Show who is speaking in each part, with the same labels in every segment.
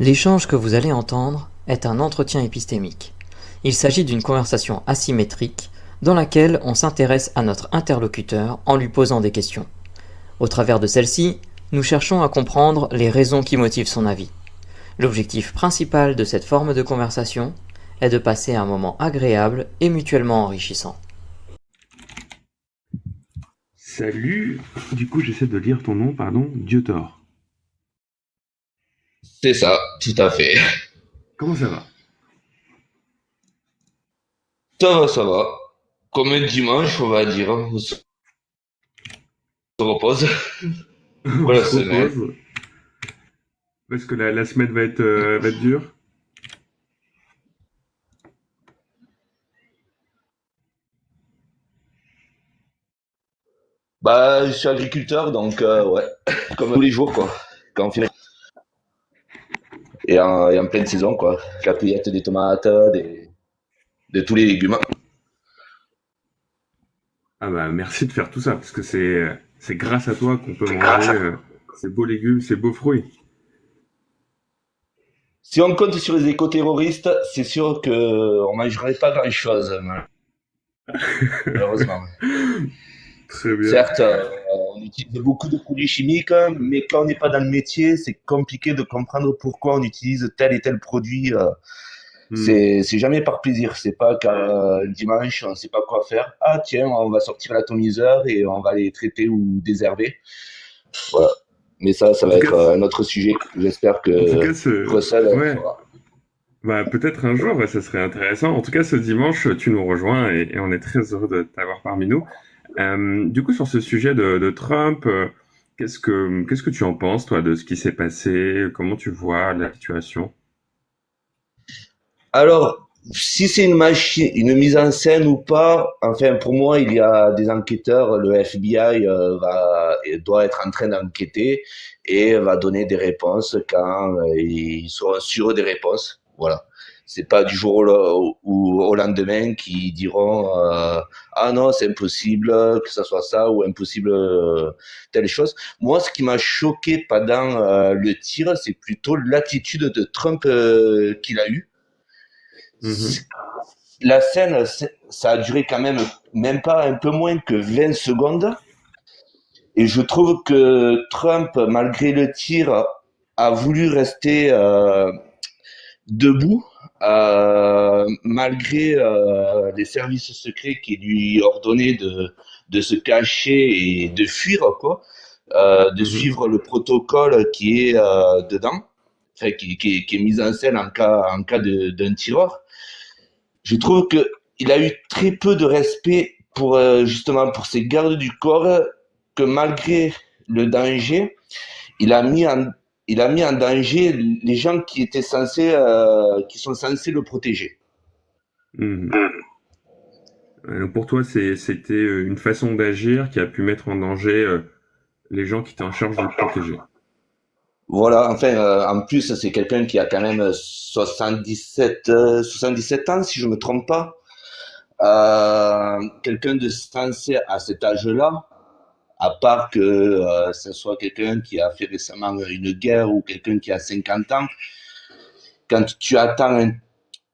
Speaker 1: L'échange que vous allez entendre est un entretien épistémique. Il s'agit d'une conversation asymétrique dans laquelle on s'intéresse à notre interlocuteur en lui posant des questions. Au travers de celle-ci, nous cherchons à comprendre les raisons qui motivent son avis. L'objectif principal de cette forme de conversation est de passer un moment agréable et mutuellement enrichissant.
Speaker 2: Salut, du coup j'essaie de lire ton nom, pardon, Diotor.
Speaker 3: C'est ça, tout à fait.
Speaker 2: Comment ça va?
Speaker 3: Ça va, ça va. Comme un dimanche, on va dire. On se repose
Speaker 2: On
Speaker 3: pour la
Speaker 2: se
Speaker 3: semaine.
Speaker 2: repose. Parce que la semaine va être dure.
Speaker 3: Bah, je suis agriculteur, donc ouais, comme tous les jours, quoi. Quand on fait... et en pleine saison, quoi. La cueillette des tomates, de tous les légumes.
Speaker 2: Ah bah merci de faire tout ça, parce que c'est grâce à toi qu'on peut manger ces beaux légumes, ces beaux fruits.
Speaker 3: Si on compte sur les éco-terroristes, c'est sûr qu'on mangerait pas grand-chose, malheureusement.
Speaker 2: Très bien.
Speaker 3: Certes, on utilise beaucoup de produits chimiques, mais quand on n'est pas dans le métier, c'est compliqué de comprendre pourquoi on utilise tel et tel produit.
Speaker 2: Hmm.
Speaker 3: C'est jamais par plaisir. C'est pas qu'un dimanche, on sait pas quoi faire. Ah tiens, on va sortir l'atomiseur et on va les traiter ou désherber. Voilà. Mais ça
Speaker 2: En
Speaker 3: va
Speaker 2: tout cas,
Speaker 3: être un autre sujet. J'espère
Speaker 2: en tout
Speaker 3: que
Speaker 2: cas,
Speaker 3: Russell
Speaker 2: ouais,
Speaker 3: fera.
Speaker 2: bah peut-être un jour, ouais, ça serait intéressant. En tout cas, ce dimanche, tu nous rejoins et on est très heureux de t'avoir parmi nous. Du coup, sur ce sujet de Trump, qu'est-ce que tu en penses, toi, de ce qui s'est passé? Comment tu vois la situation?
Speaker 3: Alors, si c'est une machine, une mise en scène ou pas, enfin pour moi, il y a des enquêteurs. Le FBI doit être en train d'enquêter et va donner des réponses quand ils seront sûrs des réponses. Voilà. C'est pas du jour au lendemain qu'ils diront ah non, c'est impossible que ça soit ça ou impossible telle chose. Moi, ce qui m'a choqué pendant le tir, c'est plutôt l'attitude de Trump qu'il a eue.
Speaker 2: Mhm.
Speaker 3: La scène, ça a duré quand même pas un peu moins que 20 secondes. Et je trouve que Trump, malgré le tir, a voulu rester debout, malgré les services secrets qui lui ordonnaient de se cacher et de fuir, quoi, de
Speaker 2: Mhm.
Speaker 3: suivre le protocole qui est dedans, enfin, qui est mis en scène en cas d'un tireur. Je trouve que il a eu très peu de respect pour justement pour ses gardes du corps, que malgré le danger, il a mis en il a mis en danger les gens qui sont censés le protéger.
Speaker 2: Mhm. Donc pour toi, c'était une façon d'agir qui a pu mettre en danger les gens qui étaient en charge de le protéger.
Speaker 3: Voilà, enfin, en plus, c'est quelqu'un qui a quand même 77 ans, si je me trompe pas. Quelqu'un de sensé à cet âge-là, à part que ce soit quelqu'un qui a fait récemment une guerre ou quelqu'un qui a 50 ans, quand tu attends un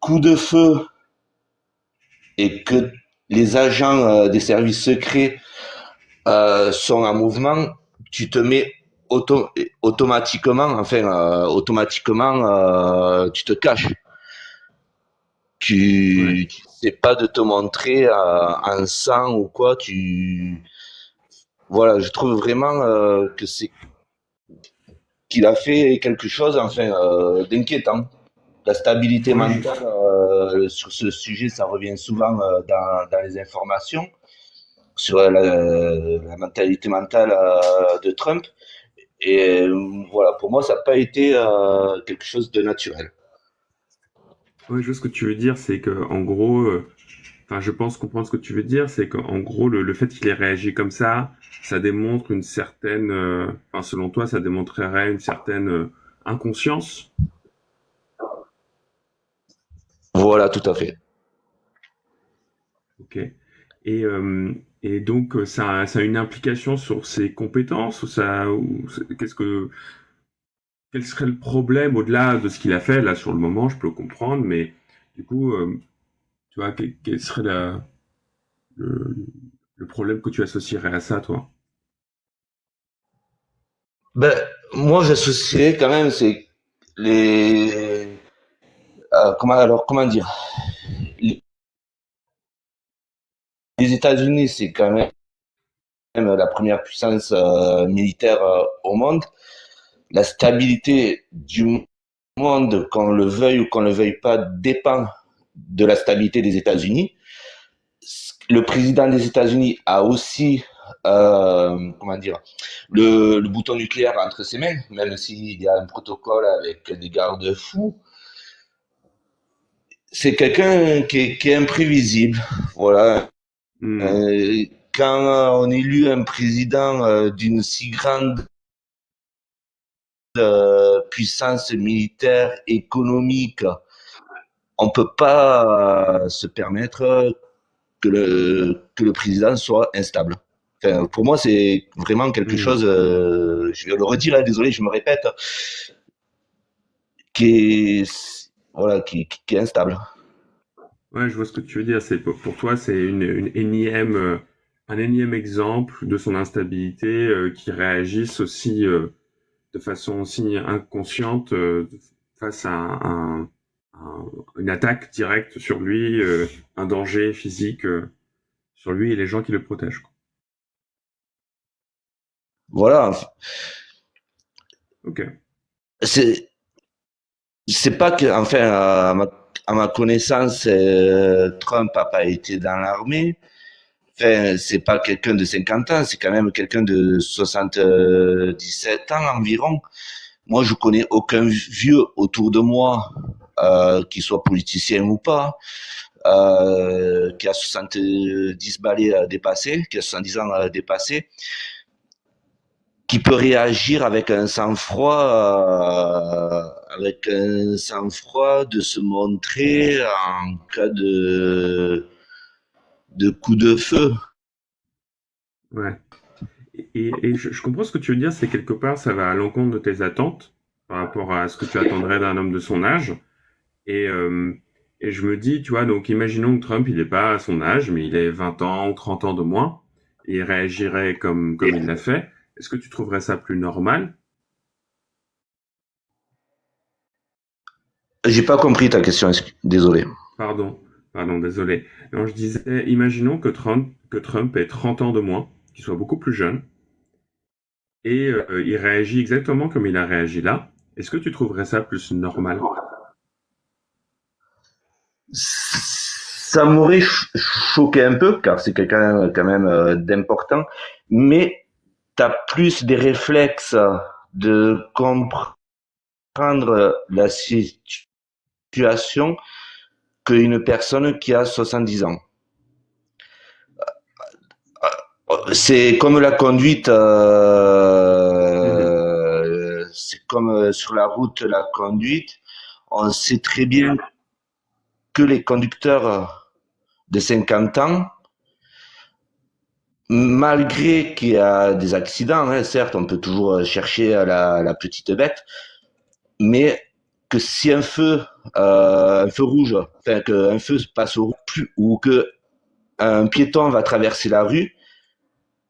Speaker 3: coup de feu et que les agents des services secrets sont en mouvement, tu te mets automatiquement, tu te caches.
Speaker 2: Ouais.
Speaker 3: Tu sais pas de te montrer en sang ou quoi. Voilà, je trouve vraiment que c'est qu'il a fait quelque chose, enfin, d'inquiétant. La stabilité
Speaker 2: Ouais,
Speaker 3: mentale, sur ce sujet, ça revient souvent dans les informations, sur la mentalité mentale de Trump. Et voilà, pour moi, ça n'a pas été quelque chose de naturel.
Speaker 2: ouais, je vois ce que tu veux dire, c'est que en gros, enfin, je pense comprendre ce que tu veux dire, c'est qu'en gros, le fait qu'il ait réagi comme ça démontre une certaine, enfin, selon toi, ça démontrerait une certaine inconscience.
Speaker 3: Voilà, tout à fait.
Speaker 2: Ok. Et, euh, et donc, ça a une implication sur ses compétences ou qu'est-ce que, quel serait le problème au-delà de ce qu'il a fait là sur le moment, je peux le comprendre, mais du coup, tu vois, quel serait le, le problème que tu associerais à ça, toi?
Speaker 3: Ben, moi, j'associerais quand même, c'est les, comment dire, les États-Unis, c'est quand même la première puissance militaire au monde. La stabilité du monde, qu'on le veuille ou qu'on ne le veuille pas, dépend de la stabilité des États-Unis. Le président des États-Unis a aussi, comment dire, le bouton nucléaire entre ses mains, même s'il y a un protocole avec des garde-fous. C'est quelqu'un qui est imprévisible. Voilà.
Speaker 2: Hmm.
Speaker 3: Euh, Quand on élut un président d'une si grande puissance militaire, économique, on peut pas se permettre que le président soit instable. Enfin, pour moi, c'est vraiment quelque
Speaker 2: Hmm.
Speaker 3: chose, je vais le redire, hein, désolé, je me répète, qui est, voilà, qui est instable.
Speaker 2: Ouais, je vois ce que tu veux dire. C'est pour toi, c'est une énième, un énième exemple de son instabilité qui réagisse aussi de façon aussi inconsciente face à une attaque directe sur lui, un danger physique sur lui et les gens qui le protègent, quoi.
Speaker 3: Voilà,
Speaker 2: Ok.
Speaker 3: c'est c'est pas que, enfin, à ma connaissance, Trump a pas été dans l'armée. Enfin, c'est pas quelqu'un de 50 ans, c'est quand même quelqu'un de 77 ans environ. Moi, je connais aucun vieux autour de moi, qui soit politicien ou pas, qui a 70 balais dépassés, qui a 70 ans dépassés, qui peut réagir avec un sang-froid de se montrer en cas de coup de feu.
Speaker 2: Ouais. Et je comprends ce que tu veux dire, c'est quelque part, ça va à l'encontre de tes attentes par rapport à ce que tu attendrais d'un homme de son âge. Et, euh, et je me dis, tu vois, donc imaginons que Trump, il n'est pas à son âge, mais il est 20 ans ou 30 ans de moins, et il réagirait comme il l'a fait. Est-ce que tu trouverais ça plus normal?
Speaker 3: J'ai pas compris ta question, désolé.
Speaker 2: Pardon, pardon, désolé. Non, je disais, imaginons que Trump ait 30 ans de moins, qu'il soit beaucoup plus jeune, et il réagit exactement comme il a réagi là. Est-ce que tu trouverais ça plus normal?
Speaker 3: Ça m'aurait choqué un peu, car c'est quelqu'un quand même d'important, mais tu as plus des réflexes de comprendre la situation qu'une personne qui a 70 ans. C'est comme la conduite,
Speaker 2: Mhm.
Speaker 3: c'est comme sur la route, la conduite. On sait très bien que les conducteurs de 50 ans, malgré qu'il y a des accidents, hein, certes, on peut toujours chercher la petite bête, mais que si un feu rouge, enfin qu'un feu passe au rouge ou que un piéton va traverser la rue,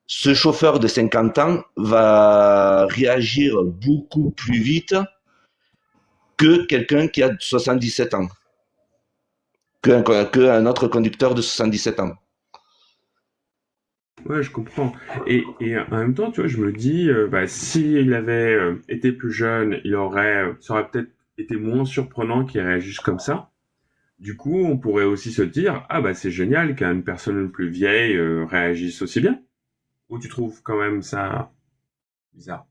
Speaker 3: ce chauffeur de 50 ans va réagir beaucoup plus vite que quelqu'un qui a 77 ans, qu'un autre conducteur de 77 ans.
Speaker 2: Ouais, je comprends. Et en même temps, tu vois, je me dis, bah, s'il avait été plus jeune, ça aurait peut-être été moins surprenant qu'il réagisse comme ça. Du coup, on pourrait aussi se dire, ah bah c'est génial qu'une personne plus vieille réagisse aussi bien. Ou tu trouves quand même ça bizarre?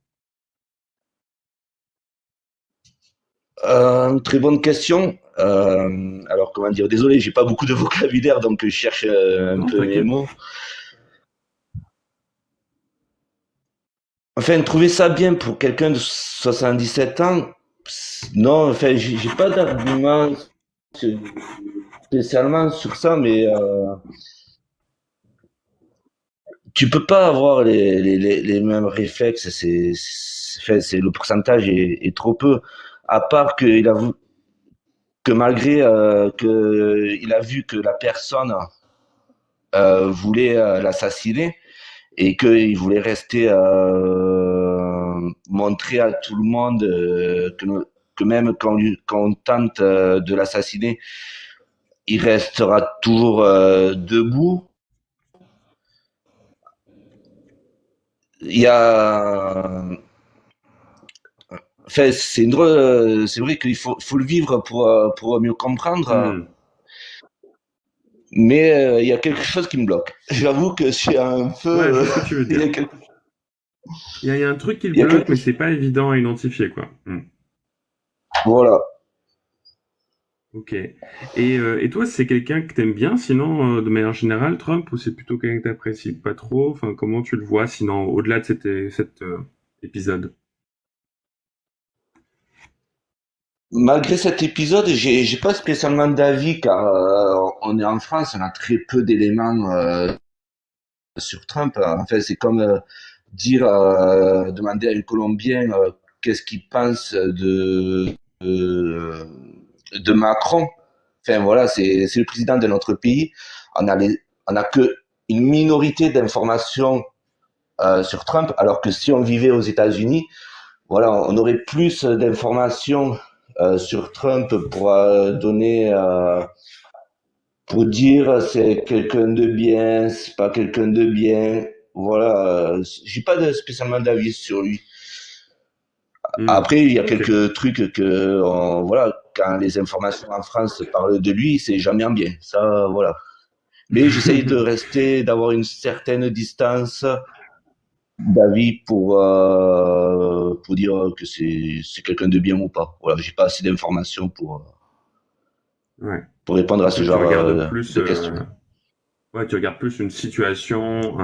Speaker 3: Très bonne question. Alors, comment dire, désolé, j'ai pas beaucoup de vocabulaire, donc je cherche un
Speaker 2: Non,
Speaker 3: peu mes
Speaker 2: t'inquiète.
Speaker 3: mots. Enfin, trouver ça bien pour quelqu'un de 77 ans, non, enfin, j'ai pas d'argument spécialement sur ça, mais tu peux pas avoir les mêmes réflexes, c'est le pourcentage est trop peu. À part qu'il a que malgré que il a vu que la personne voulait l'assassiner et qu'il voulait rester montrer à tout le monde que même quand on tente de l'assassiner, il restera toujours debout. Il y a Enfin, c'est vrai qu'il faut le vivre pour mieux comprendre, mais il y a quelque chose qui me bloque. J'avoue que c'est un peu.
Speaker 2: Ouais, je vois ce que tu veux
Speaker 3: Il y
Speaker 2: dire.
Speaker 3: a quelque,
Speaker 2: Il y a un truc qui le
Speaker 3: il y a
Speaker 2: bloque,
Speaker 3: quelque
Speaker 2: mais
Speaker 3: chose.
Speaker 2: c'est pas évident à identifier, quoi.
Speaker 3: Voilà.
Speaker 2: Ok. Et toi, c'est quelqu'un que t'aimes bien, sinon, de manière générale, Trump, ou c'est plutôt quelqu'un que t'apprécies pas trop? Enfin, comment tu le vois, sinon, au-delà de cet épisode?
Speaker 3: Malgré cet épisode, j'ai pas spécialement d'avis car on est en France, on a très peu d'éléments sur Trump. Enfin, c'est comme demander à un Colombien qu'est-ce qu'il pense de, de Macron. Enfin voilà, c'est le président de notre pays. On a que une minorité d'informations sur Trump, alors que si on vivait aux États-Unis, voilà, on aurait plus d'informations sur Trump pour donner, pour dire c'est quelqu'un de bien, c'est pas quelqu'un de bien. Voilà, j'ai pas spécialement d'avis sur lui. Après, il y a
Speaker 2: Ok.
Speaker 3: quelques trucs que, voilà, quand les informations en France parlent de lui, c'est jamais en bien. Ça, voilà. Mais j'essaye de rester, d'avoir une certaine distance d'avis pour dire que c'est quelqu'un de bien ou pas. Voilà, j'ai pas assez d'informations
Speaker 2: Ouais.
Speaker 3: pour répondre à ce
Speaker 2: Toi, tu
Speaker 3: genre
Speaker 2: regardes plus,
Speaker 3: de questions.
Speaker 2: ouais, tu regardes plus une situation,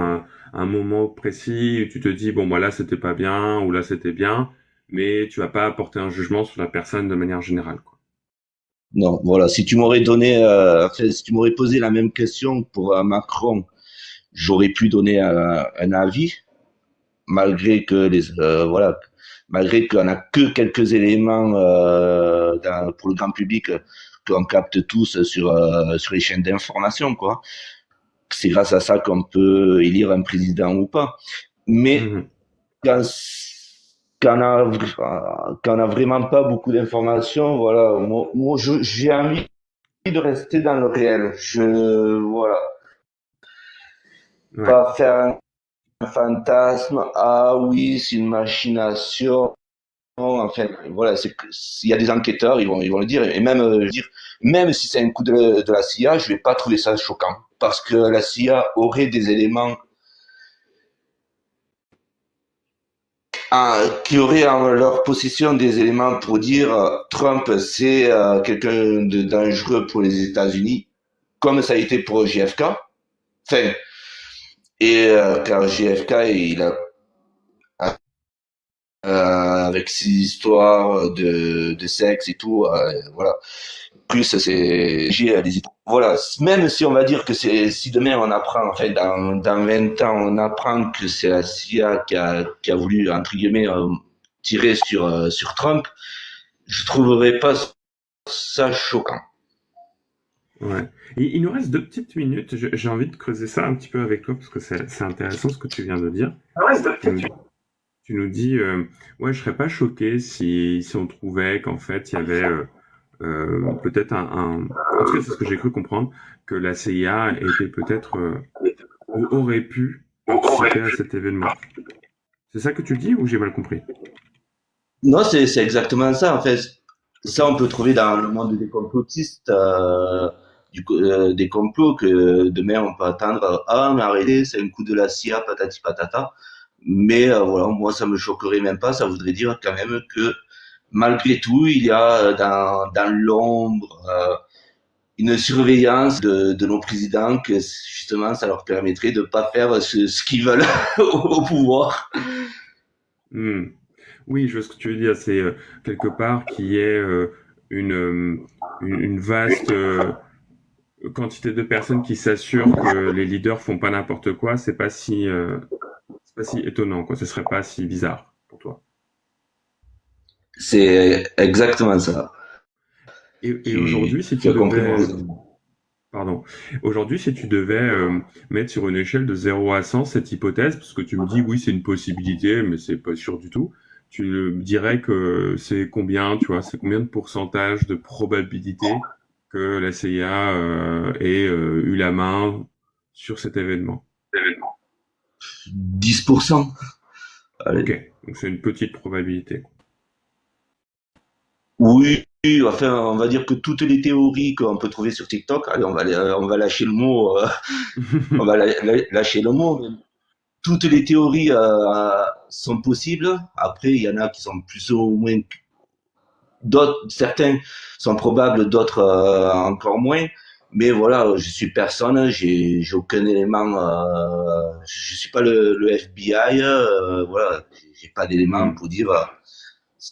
Speaker 2: un moment précis où tu te dis, bon, bah là, c'était pas bien, ou là, c'était bien, mais tu vas pas apporter un jugement sur la personne de manière générale, quoi.
Speaker 3: Non, voilà. Si tu m'aurais enfin, si tu m'aurais posé la même question pour Macron, j'aurais pu donner un avis, malgré que voilà, malgré qu'on a que quelques éléments pour le grand public qu'on capte tous sur les chaînes d'information, quoi. C'est grâce à ça qu'on peut élire un président ou pas. Mais
Speaker 2: Mhm.
Speaker 3: quand, quand on a vraiment pas beaucoup d'informations, voilà, moi j'ai envie de rester dans le réel. Voilà,
Speaker 2: Ouais.
Speaker 3: pas faire un fantasme. Ah oui, c'est une machination. Enfin, voilà, s'il y a des enquêteurs, ils vont le dire. Et même, je veux dire, même si c'est un coup de la CIA, je vais pas trouver ça choquant. Parce que la CIA aurait des éléments qui auraient en leur possession des éléments pour dire Trump c'est quelqu'un de dangereux pour les États-Unis, comme ça a été pour JFK. Enfin, et car JFK il a avec ses histoires de sexe et tout, voilà. Plus c'est voilà, même si on va dire que c'est si demain on apprend enfin dans 20 ans on apprend que c'est la CIA qui a voulu entre guillemets tirer sur Trump, je trouverais pas ça choquant.
Speaker 2: Ouais. Il nous reste 2 petites minutes. J'ai envie de creuser ça un petit peu avec toi parce que c'est intéressant ce que tu viens de dire. Tu nous dis, ouais, je serais pas choqué si on trouvait qu'en fait il y avait peut-être en tout cas c'est ce que j'ai cru comprendre, que la CIA était peut-être ou aurait pu participer à cet événement. C'est ça que tu dis ou j'ai mal compris?
Speaker 3: Non, c'est exactement ça en fait. Ça on peut trouver dans le monde des complotistes des complots que demain on peut attendre ah mais arrêtez c'est un coup de la CIA patati patata. Mais voilà, moi ça me choquerait même pas, ça voudrait dire quand même que malgré tout, il y a dans l'ombre une surveillance de nos présidents que justement ça leur permettrait de pas faire ce qu'ils veulent au pouvoir.
Speaker 2: Hmm. Oui, je vois ce que tu veux dire. C'est quelque part qu'il y ait une, euh, une vaste quantité de personnes qui s'assurent que les leaders font pas n'importe quoi. C'est pas si étonnant, quoi. Ce serait pas si bizarre pour toi.
Speaker 3: C'est exactement ça.
Speaker 2: Et aujourd'hui, si
Speaker 3: Tu
Speaker 2: tu
Speaker 3: as compris mon...
Speaker 2: devais, pardon, aujourd'hui, si tu devais mettre sur une échelle de 0 à 100 cette hypothèse, parce que tu me dis oui, c'est une possibilité, mais c'est pas sûr du tout, tu me dirais que c'est combien, tu vois, c'est combien de pourcentage de probabilité que la CIA ait eu la main sur cet événement?
Speaker 3: 10%.
Speaker 2: Ok,
Speaker 3: Allez.
Speaker 2: donc c'est une petite probabilité.
Speaker 3: Oui, enfin, on va dire que toutes les théories qu'on peut trouver sur TikTok, allez, on va lâcher le mot, on va lâcher le mot. Mais toutes les théories sont possibles. Après, il y en a qui sont plus ou moins, d'autres, certains sont probables, d'autres encore moins. Mais voilà, je suis personne, j'ai aucun élément, je suis pas le FBI, voilà, j'ai pas d'élément
Speaker 2: Hmm,
Speaker 3: pour dire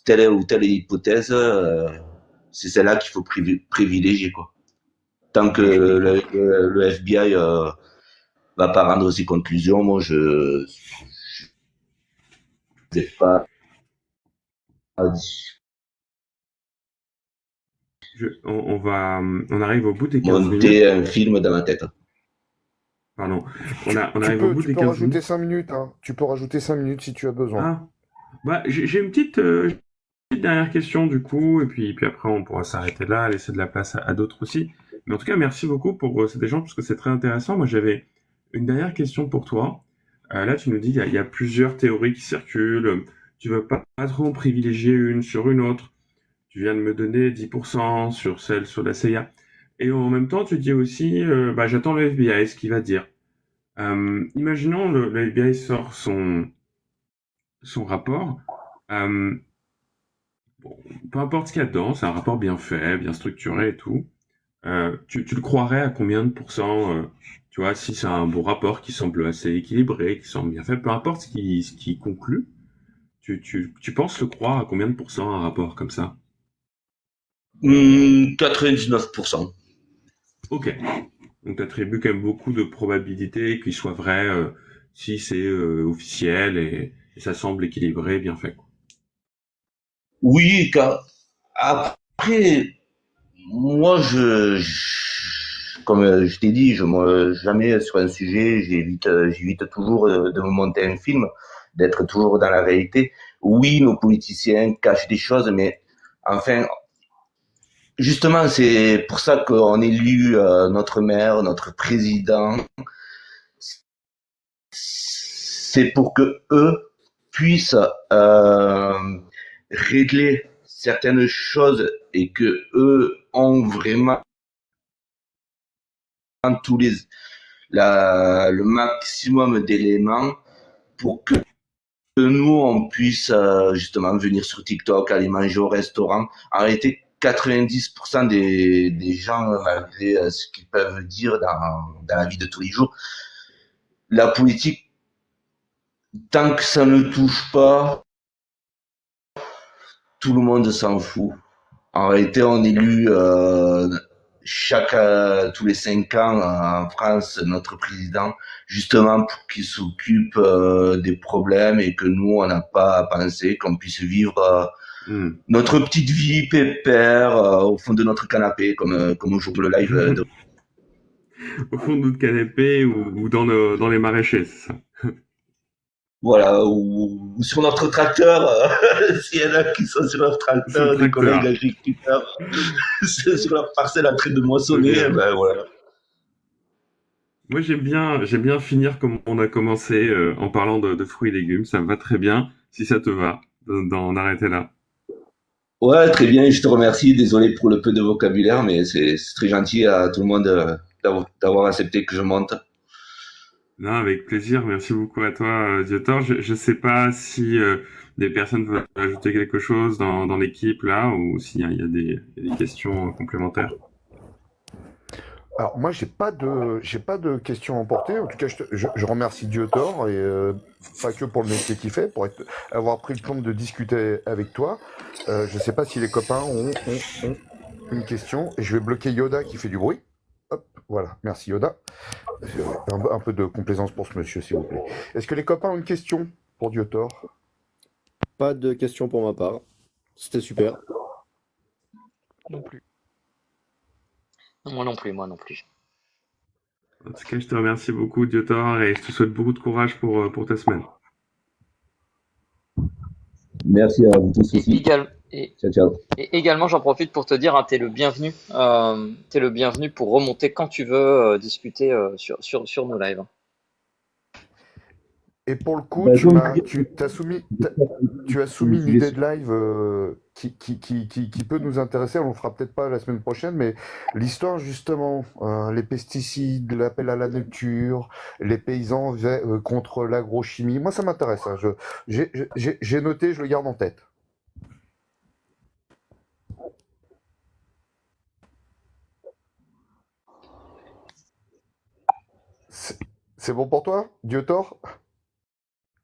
Speaker 3: telle ou telle hypothèse, c'est celle-là qu'il faut privilégier, quoi. Tant que
Speaker 2: ouais, je comprends.
Speaker 3: le FBI va pas rendre ses conclusions, moi je vais pas
Speaker 2: On arrive au bout des 15 minutes.
Speaker 3: monter un film dans ma tête.
Speaker 2: Pardon. On
Speaker 4: Tu
Speaker 2: arrive au
Speaker 4: peux,
Speaker 2: bout
Speaker 4: tu
Speaker 2: des
Speaker 4: peux
Speaker 2: 15 minutes.
Speaker 4: rajouter 5 minutes, hein. Tu peux rajouter 5 minutes si tu as besoin.
Speaker 2: Ah, bah, j'ai une petite dernière question du coup, et puis après on pourra s'arrêter là, laisser de la place à d'autres aussi. Mais en tout cas, merci beaucoup pour cet échange parce que c'est très intéressant. Moi, j'avais une dernière question pour toi. Là, tu nous dis il y a plusieurs théories qui circulent. Tu veux pas trop en privilégier une sur une autre. Tu viens de me donner 10% sur celle sur la CIA. Et en même temps, tu dis aussi, bah, j'attends le FBI, ce qu'il va dire. Imaginons le FBI sort son rapport. Euh, bon, peu importe ce qu'il y a dedans, c'est un rapport bien fait, bien structuré et tout. Tu le croirais à combien de pourcents tu vois, si c'est un bon rapport qui semble assez équilibré, qui semble bien fait, peu importe ce qui conclut, tu penses le croire à combien de pourcents un rapport comme ça?
Speaker 3: 99%.
Speaker 2: Ok. Donc tu attribues quand même beaucoup de probabilités qu'il soit vrai si c'est officiel et ça semble équilibré, bien fait, quoi.
Speaker 3: Oui, car après, moi, comme je t'ai dit, je me jamais sur un sujet, j'évite toujours de me monter un film, d'être toujours dans la réalité. Oui, nos politiciens cachent des choses, mais enfin, justement, c'est pour ça qu'on élu notre maire, notre président. C'est pour que eux puissent euh, régler certaines choses et que eux ont vraiment tous le maximum d'éléments pour que nous on puisse justement venir sur TikTok, aller manger au restaurant. En réalité, 90% des gens, malgré ce qu'ils peuvent dire dans la vie de tous les jours, la politique, tant que ça ne touche pas, tout le monde s'en fout. En réalité, on élu tous les 5 ans en France notre président, justement pour qu'il s'occupe des problèmes et que nous, on n'a pas à penser, qu'on puisse vivre
Speaker 2: Hmm.
Speaker 3: notre petite vie pépère au fond de notre canapé, comme aujourd'hui le live de...
Speaker 2: Au fond de notre canapé ou dans, dans les maraîchers, c'est ça.
Speaker 3: Voilà, ou sur notre tracteur, s'il y en a qui sont sur leur
Speaker 2: Sur le
Speaker 3: tracteur, des collègues
Speaker 2: tracteur.
Speaker 3: agriculteurs, sur leur parcelle en train de
Speaker 2: Très
Speaker 3: moissonner,
Speaker 2: bien.
Speaker 3: ben voilà.
Speaker 2: Moi, j'aime bien finir comme on a commencé en parlant de fruits et légumes. Ça me va très bien, si ça te va, d'en arrêter là.
Speaker 3: Ouais, très bien, je te remercie. Désolé pour le peu de vocabulaire, mais c'est très gentil à tout le monde d'avoir accepté que je monte.
Speaker 2: Non, avec plaisir. Merci beaucoup à toi, Diotor. Je sais pas si des personnes veulent ajouter quelque chose dans l'équipe là, ou s'il y a, il y a des questions complémentaires.
Speaker 4: Alors moi, j'ai pas de questions à emporter. En tout cas, je remercie Diotor et pas que pour le métier qu'il fait, avoir pris le temps de discuter avec toi. Je sais pas si les copains ont une question. Et je vais bloquer Yoda qui fait du bruit. Hop, voilà. Merci Yoda. Un peu de complaisance pour ce monsieur, s'il vous plaît. Est-ce que les copains ont une question pour Diotor?
Speaker 5: Pas de questions pour ma part. C'était super.
Speaker 6: Non plus.
Speaker 1: Moi non plus, moi non plus.
Speaker 2: En tout cas, je te remercie beaucoup, Diotor, et je te souhaite beaucoup de courage pour ta semaine.
Speaker 3: Merci à vous tous
Speaker 1: Et,
Speaker 3: aussi. Ciao, ciao.
Speaker 1: et également, j'en profite pour te dire, hein, t'es le bienvenu. T'es le bienvenu pour remonter quand tu veux discuter sur nos lives.
Speaker 4: Et pour le coup,
Speaker 3: Bah,
Speaker 4: tu
Speaker 3: comme
Speaker 4: m'as,
Speaker 3: je
Speaker 4: tu, t'as soumis, t'as- tu as
Speaker 3: comme
Speaker 4: soumis
Speaker 3: je
Speaker 4: une
Speaker 3: l'ai
Speaker 4: idée de live qui peut nous intéresser. On le fera peut-être pas la semaine prochaine, mais l'histoire justement, les pesticides, l'appel à la nature, les paysans contre l'agrochimie. Moi, ça m'intéresse. Hein. J'ai noté, je le garde en tête. C'est c'est bon pour toi, Diotor?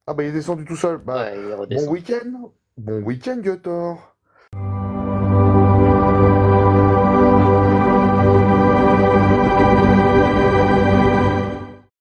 Speaker 4: Ah bah il est descendu tout seul. Bah
Speaker 1: Ouais, il
Speaker 4: bon
Speaker 1: redescend.
Speaker 4: week-end, bon week-end, Diotor.